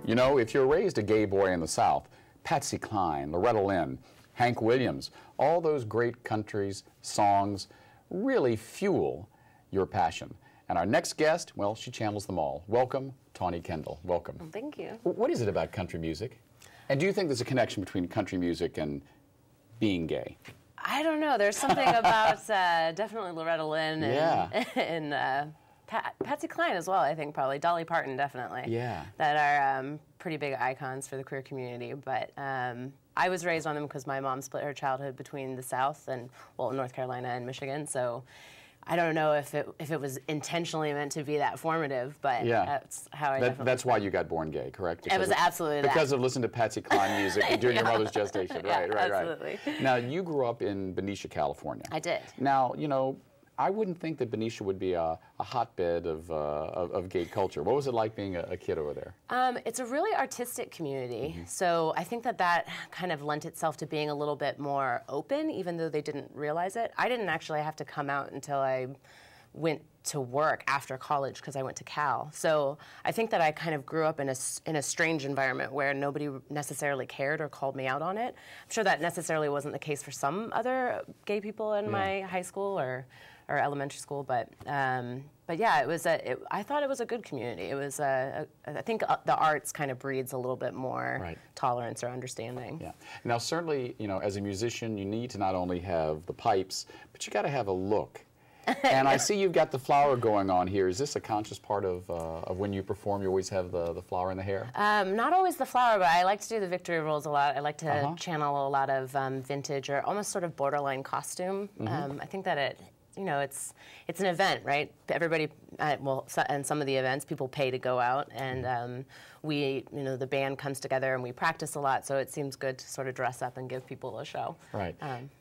You know, if you're raised a gay boy in the South, Patsy Cline, Loretta Lynn, Hank Williams, all those great countries, songs really fuel your passion. And our next guest, well, she channels them all. Welcome, Tawnee Kendall. Welcome. Well, thank you. What is it about country music? And do you think there's a connection between country music and being gay? I don't know. There's something about definitely Loretta Lynn and Patsy Cline as well, I think, probably. Dolly Parton, definitely. Yeah. That are pretty big icons for the queer community. But I was raised on them because my mom split her childhood between the South and, well, North Carolina and Michigan. So I don't know if it was intentionally meant to be that formative, but that's how I definitely That's why you got born gay, correct? It was absolutely that. Because of listening to Patsy Cline music during your mother's gestation. Right. Absolutely. Now, you grew up in Benicia, California. I did. Now, you know, I wouldn't think that Benicia would be a hotbed of gay culture. What was it like being a kid over there? It's a really artistic community, so I think that kind of lent itself to being a little bit more open, even though they didn't realize it. I didn't actually have to come out until I went to work after college because I went to Cal. So I think that I kind of grew up in a strange environment where nobody necessarily cared or called me out on it. I'm sure that necessarily wasn't the case for some other gay people in my high school or elementary school, but yeah, it was I thought it was a good community. It was I think the arts kind of breeds a little bit more tolerance or understanding. Yeah. Now, certainly, you know, as a musician, you need to not only have the pipes, but you got to have a look. And I see you've got the flower going on here. Is this a conscious part of when you perform? You always have the flower in the hair? Not always the flower, but I like to do the victory rolls a lot. I like to channel a lot of vintage or almost sort of borderline costume. I think that it's an event, right? Everybody, and some of the events, people pay to go out, and the band comes together and we practice a lot, so it seems good to sort of dress up and give people a show. Right.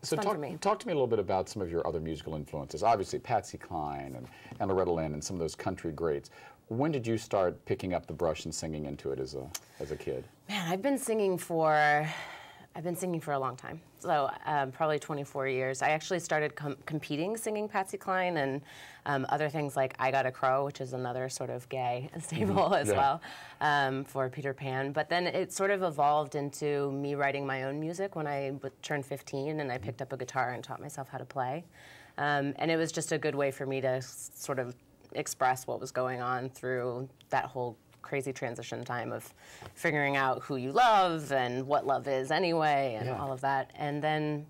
So talk to me a little bit about some of your other musical influences. Obviously, Patsy Cline and Loretta Lynn and some of those country greats. When did you start picking up the brush and singing into it as a kid? Man, I've been singing for a long time, so probably 24 years. I actually started competing singing Patsy Cline and other things like I Got a Crow, which is another sort of gay staple as well, for Peter Pan. But then it sort of evolved into me writing my own music when I turned 15, and I picked up a guitar and taught myself how to play. And it was just a good way for me to sort of express what was going on through that whole crazy transition time of figuring out who you love and what love is anyway and all of that. And then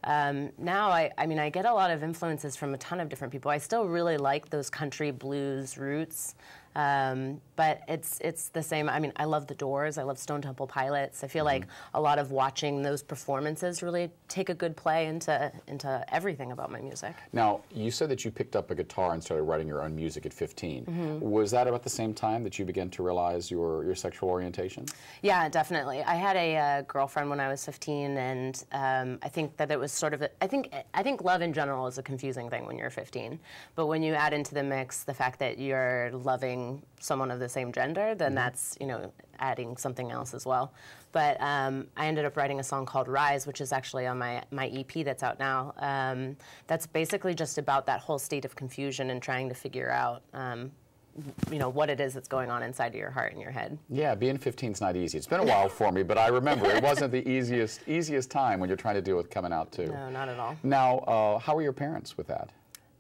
now I get a lot of influences from a ton of different people. I still really like those country blues roots, but it's the same. I mean, I love the Doors. I love Stone Temple Pilots. I feel like a lot of watching those performances really take a good play into everything about my music. Now, you said that you picked up a guitar and started writing your own music at 15. Was that about the same time that you began to realize your sexual orientation? Yeah, definitely. I had a girlfriend when I was 15, and I think that it was sort of I think love in general is a confusing thing when you're 15. But when you add into the mix the fact that you're loving someone of the same gender, then that's, adding something else as well. But I ended up writing a song called Rise, which is actually on my EP that's out now. That's basically just about that whole state of confusion and trying to figure out what it is that's going on inside of your heart and your head. Yeah, being 15 is not easy. It's been a while for me, but I remember it wasn't the easiest time when you're trying to deal with coming out too. No, not at all. Now, how were your parents with that?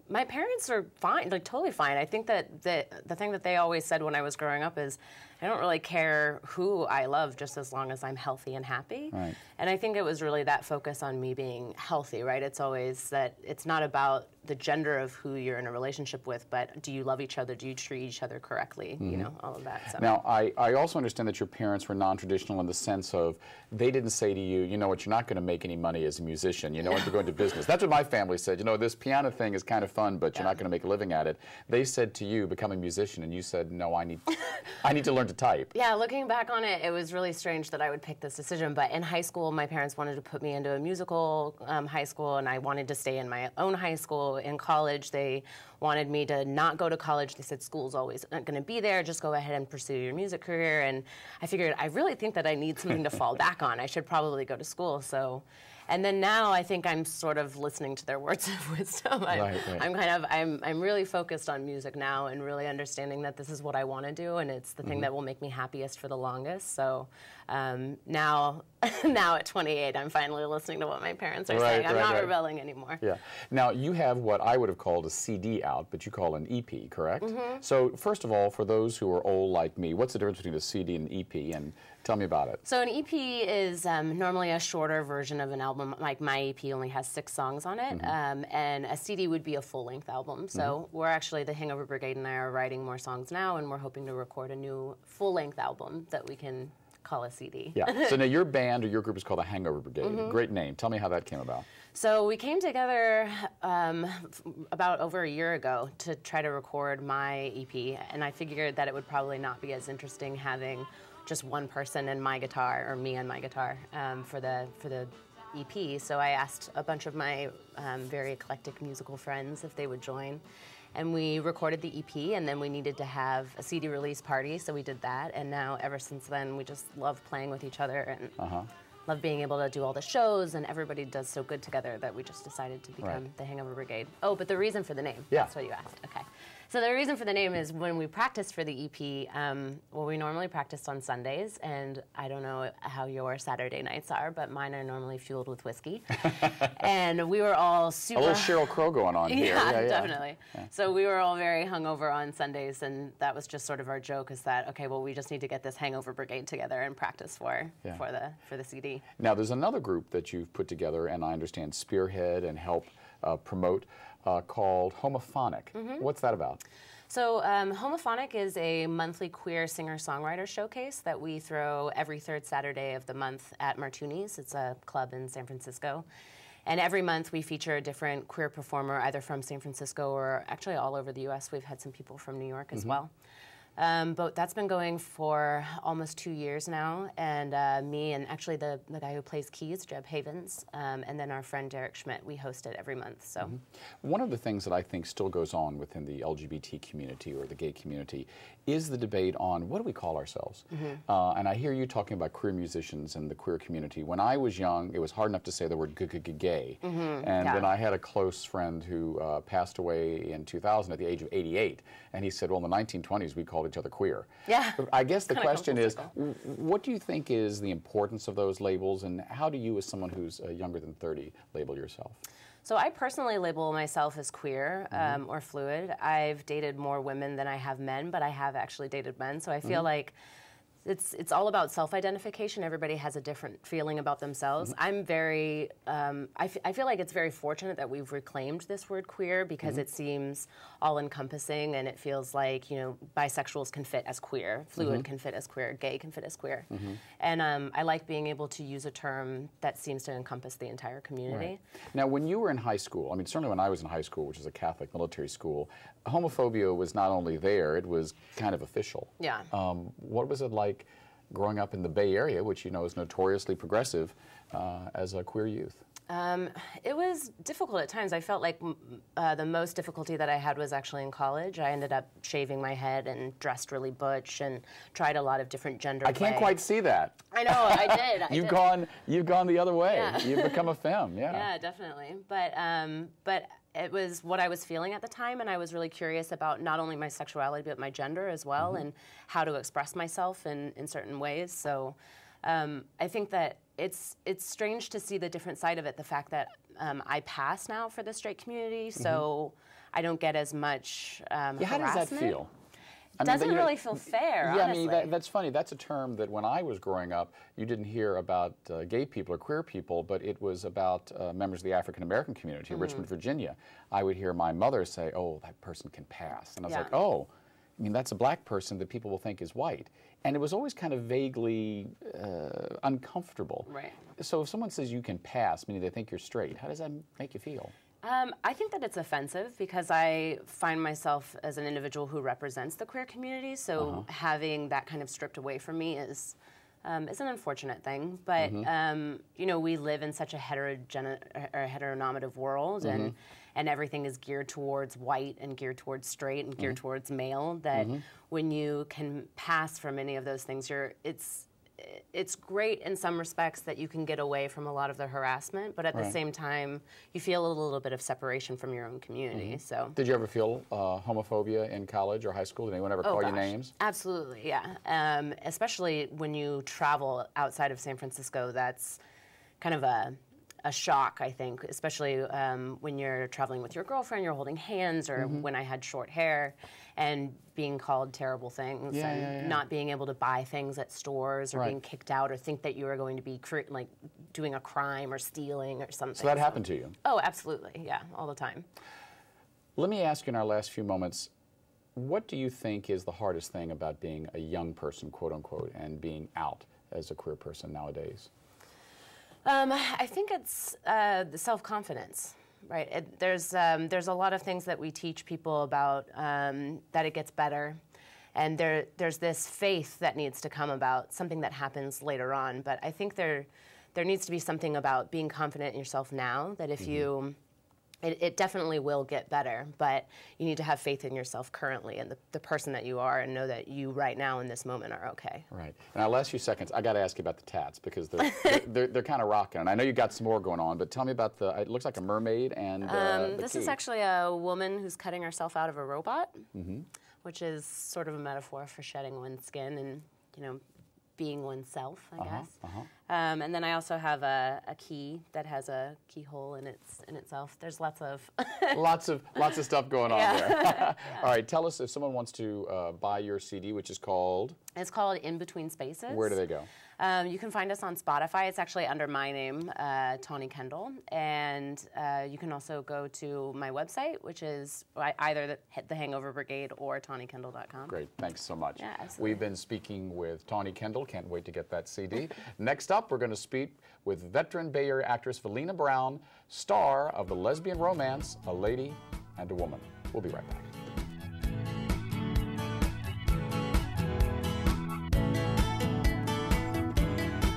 My parents are fine, like totally fine. I think that the thing that they always said when I was growing up is, I don't really care who I love just as long as I'm healthy and happy. Right. And I think it was really that focus on me being healthy, right? It's always that it's not about the gender of who you're in a relationship with, but do you love each other? Do you treat each other correctly? All of that. So. Now, I also understand that your parents were non-traditional in the sense of they didn't say to you, you know what, you're not going to make any money as a musician. You know what, you're going to business. That's what my family said. You know, this piano thing is kind of fun, but you're not going to make a living at it. They said to you, become a musician, and you said, no, I need to learn to type. Yeah, looking back on it, it was really strange that I would pick this decision. But in high school, my parents wanted to put me into a musical high school, and I wanted to stay in my own high school. In college, they wanted me to not go to college. They said school's always not going to be there. Just go ahead and pursue your music career. And I figured I really think that I need something to fall back on. I should probably go to school. So. And then now I think I'm sort of listening to their words of wisdom. I'm really focused on music now and really understanding that this is what I want to do and it's the thing that will make me happiest for the longest. So now at 28, I'm finally listening to what my parents are saying. I'm not rebelling anymore. Yeah. Now you have what I would have called a CD out, but you call an EP, correct? So first of all, for those who are old like me, what's the difference between a CD and an EP? And tell me about it. So an EP is normally a shorter version of an album. Like my EP only has 6 songs on it, and a CD would be a full-length album. So we're actually, the Hangover Brigade and I are writing more songs now, and we're hoping to record a new full-length album that we can call a CD. Yeah. So now your band or your group is called the Hangover Brigade. Great name. Tell me how that came about. So we came together about over a year ago to try to record my EP, and I figured that it would probably not be as interesting having just one person and my guitar, or me and my guitar, for the EP. So I asked a bunch of my very eclectic musical friends if they would join. And we recorded the EP, and then we needed to have a CD release party, so we did that. And now, ever since then, we just love playing with each other and love being able to do all the shows, and everybody does so good together that we just decided to become the Hangover Brigade. Oh, but the reason for the name, that's what you asked. Okay. So the reason for the name is when we practiced for the EP, well, we normally practiced on Sundays, and I don't know how your Saturday nights are, but mine are normally fueled with whiskey. And we were all super... A little Sheryl Crow going on here. Yeah, definitely. Yeah. So we were all very hungover on Sundays, and that was just sort of our joke, is that, okay, well, we just need to get this Hangover Brigade together and practice for the CD. Now, there's another group that you've put together, and I understand spearhead and help promote, called Homophonic. What's that about? So Homophonic is a monthly queer singer-songwriter showcase that we throw every 3rd Saturday of the month at Martuni's. It's a club in San Francisco. And every month we feature a different queer performer, either from San Francisco or actually all over the U.S. We've had some people from New York as well. But that's been going for almost 2 years now, and me and actually the guy who plays keys, Jeb Havens, and then our friend Derek Schmidt, we host it every month. So, one of the things that I think still goes on within the LGBT community or the gay community is the debate on what do we call ourselves. And I hear you talking about queer musicians and the queer community. When I was young, it was hard enough to say the word gay. And then I had a close friend who passed away in 2000 at the age of 88, and he said, well, in the 1920s we called each other queer. Yeah. I guess the question is, what do you think is the importance of those labels, and how do you, as someone who's younger than 30, label yourself? So I personally label myself as queer or fluid. I've dated more women than I have men, but I have actually dated men, so I feel like it's all about self-identification. Everybody has a different feeling about themselves. I'm very, I feel like it's very fortunate that we've reclaimed this word queer because it seems all-encompassing, and it feels like, you know, bisexuals can fit as queer, fluid can fit as queer, gay can fit as queer. And I like being able to use a term that seems to encompass the entire community. Now, when you were in high school, I mean, certainly when I was in high school, which is a Catholic military school, homophobia was not only there, it was kind of official. Yeah. What was it like growing up in the Bay Area, which you know is notoriously progressive, as a queer youth? It was difficult at times. I felt like the most difficulty that I had was actually in college. I ended up shaving my head and dressed really butch and tried a lot it different gender I can't quite see that. I know, I did. You've gone the other way. Yeah. You've become a femme, Yeah, definitely. But it was what I was feeling at the time, and I was really curious about not only my sexuality but my gender as well, and how to express myself in certain ways. So I think that it's strange to see the different side of it, the fact that I pass now for the straight community, so I don't get as much harassment. How does that feel? It doesn't really feel fair, honestly. I mean, that's funny. That's a term that when I was growing up, you didn't hear about gay people or queer people, but it was about members of the African-American community in Richmond, Virginia. I would hear my mother say, oh, that person can pass. And I was like, oh, I mean, that's a black person that people will think is white. And it was always kind of vaguely uncomfortable. Right. So if someone says you can pass, meaning they think you're straight, how does that make you feel? I think that it's offensive because I find myself as an individual who represents the queer community, so having that kind of stripped away from me is an unfortunate thing. But you know, we live in such a heteronormative world, and and everything is geared towards white and geared towards straight and geared towards male, that when you can pass from any of those things, it's great in some respects that you can get away from a lot of the harassment, but at the same time, you feel a little bit of separation from your own community. So, did you ever feel homophobia in college or high school? Did anyone ever call you names? Absolutely, yeah. Especially when you travel outside of San Francisco, that's kind of a shock, I think, especially when you're traveling with your girlfriend, you're holding hands, or when I had short hair, and being called terrible things, not being able to buy things at stores, or being kicked out, or think that you were going to be like doing a crime or stealing or something. So that happened to you? Oh, absolutely, yeah, all the time. Let me ask you in our last few moments, what do you think is the hardest thing about being a young person, quote unquote, and being out as a queer person nowadays? I think it's the self-confidence, right? There's a lot of things that we teach people about that it gets better, and there's this faith that needs to come about, something that happens later on. But I think there needs to be something about being confident in yourself now, that if you... It definitely will get better, but you need to have faith in yourself currently and the person that you are, and know that you right now in this moment are okay. Right. And our last few seconds, I got to ask you about the tats, because they're kind of rocking. And I know you got some more going on, but tell me about it looks like a mermaid and this is actually a woman who's cutting herself out of a robot, which is sort of a metaphor for shedding one's skin and, being oneself, I guess. And then I also have a key that has a keyhole in itself. There's lots of lots of stuff going on there. All right, tell us if someone wants to buy your CD, which is called. It's called In Between Spaces. Where do they go? You can find us on Spotify. It's actually under my name, Tawnee Kendall. And you can also go to my website, which is either the Hangover Brigade or TawneeKendall.com. Great. Thanks so much. Yeah, absolutely. We've been speaking with Tawnee Kendall. Can't wait to get that CD. Next up, we're going to speak with veteran Bay Area actress Valina Brown, star of the lesbian romance, A Lady and a Woman. We'll be right back.